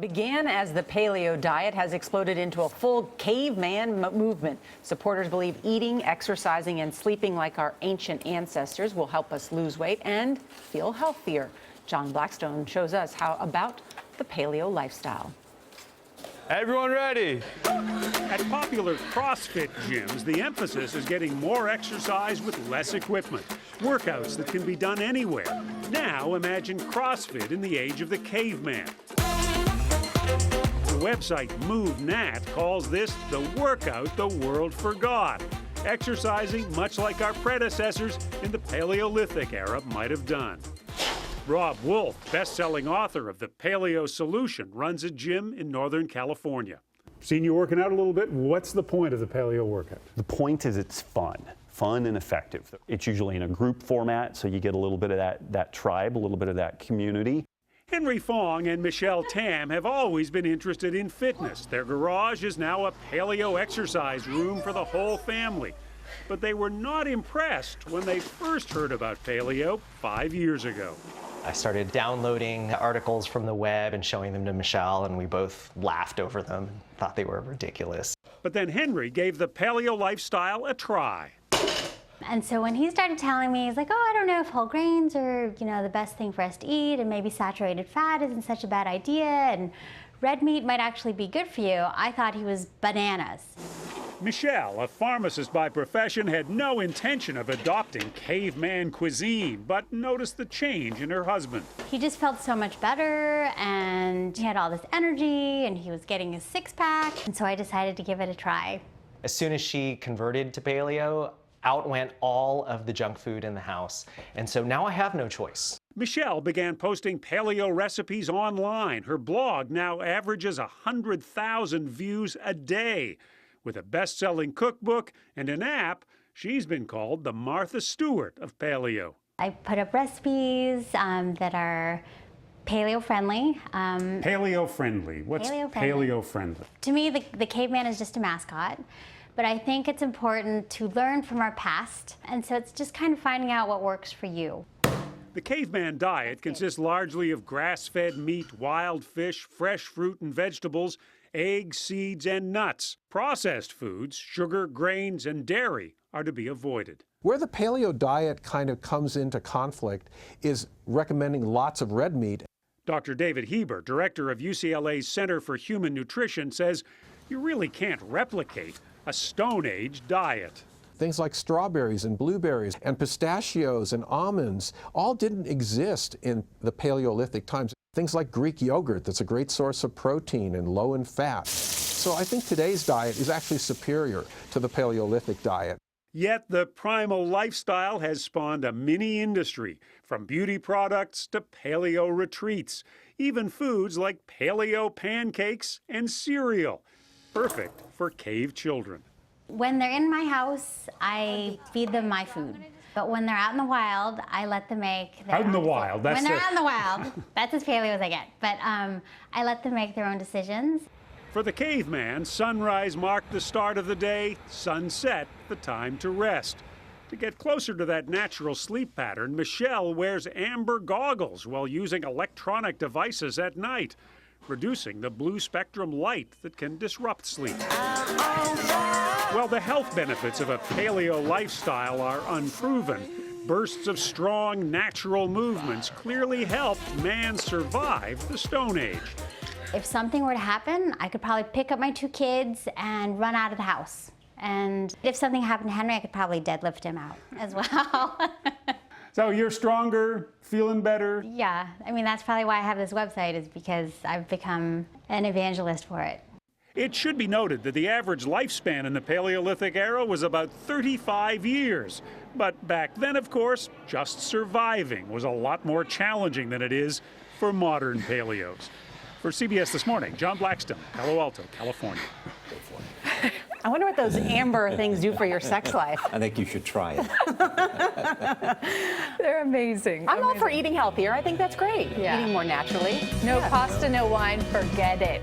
Began as the paleo diet has exploded into a full caveman movement. Supporters believe eating, exercising, and sleeping like our ancient ancestors will help us lose weight and feel healthier. John Blackstone shows us how about the paleo lifestyle. Everyone ready? At popular CrossFit gyms, the emphasis is getting more exercise with less equipment. Workouts that can be done anywhere. Now imagine CrossFit in the age of the caveman. The website MoveNat calls this the workout the world forgot. Exercising much like our predecessors in the Paleolithic era might have done. Rob Wolf, best-selling author of The Paleo Solution, runs a gym in Northern California. Seen you working out a little bit. What's the point of the paleo workout? The point is it's fun and effective. It's usually in a group format, so you get a little bit of that tribe, a little bit of that community. Henry Fong and Michelle Tam have always been interested in fitness. Their garage is now a paleo exercise room for the whole family. But they were not impressed when they first heard about paleo 5 years ago. I started downloading articles from the web and showing them to Michelle, and we both laughed over them and thought they were ridiculous. But then Henry gave the paleo lifestyle a try. And so when he started telling me, he's like, oh, I don't know if whole grains are, the best thing for us to eat, and maybe saturated fat isn't such a bad idea, and red meat might actually be good for you, I thought he was bananas. Michelle, a pharmacist by profession, had no intention of adopting caveman cuisine, but noticed the change in her husband. He just felt so much better, and he had all this energy, and he was getting his six-pack, and so I decided to give it a try. As soon as she converted to paleo, out went all of the junk food in the house, and so now I have no choice. Michelle began posting paleo recipes online. Her blog now averages 100,000 views a day. With a best-selling cookbook and an app, she's been called the Martha Stewart of paleo. I put up recipes that are paleo-friendly. Paleo-friendly? What's paleo-friendly? To me, the caveman is just a mascot. But I think it's important to learn from our past, and so it's just kind of finding out what works for you. The caveman diet consists largely of grass-fed meat, wild fish, fresh fruit and vegetables, eggs, seeds, and nuts. Processed foods, sugar, grains, and dairy are to be avoided. Where the paleo diet kind of comes into conflict is recommending lots of red meat. Dr. David Heber, director of UCLA's Center for Human Nutrition, says you really can't replicate a Stone Age diet. Things like strawberries and blueberries and pistachios and almonds all didn't exist in the Paleolithic times. Things like Greek yogurt, that's a great source of protein and low in fat. So I think today's diet is actually superior to the Paleolithic diet. Yet the primal lifestyle has spawned a mini industry, from beauty products to paleo retreats, even foods like paleo pancakes and cereal. Perfect for cave children. When they're in my house, I feed them my food. But when they're out in the wild, I let them make their Out in the wild, that's When they're out in the wild, that's as paleo as I get. But I let them make their own decisions. For the caveman, sunrise marked the start of the day, sunset the time to rest. To get closer to that natural sleep pattern, Michelle wears amber goggles while using electronic devices at night, reducing the blue spectrum light that can disrupt sleep. Well, the health benefits of a paleo lifestyle are unproven. Bursts of strong, natural movements clearly helped man survive the Stone Age. If something were to happen, I could probably pick up my two kids and run out of the house. And if something happened to Henry, I could probably deadlift him out as well. So you're stronger, feeling better? Yeah, I mean, that's probably why I have this website, is because I've become an evangelist for it. It should be noted that the average lifespan in the Paleolithic era was about 35 years. But back then, of course, just surviving was a lot more challenging than it is for modern paleos. For CBS This Morning, John Blackstone, Palo Alto, California. I wonder what those amber things do for your sex life. I think you should try it. They're amazing. I'm all for eating healthier. I think that's great. Yeah. Eating more naturally. No pasta, no wine, forget it.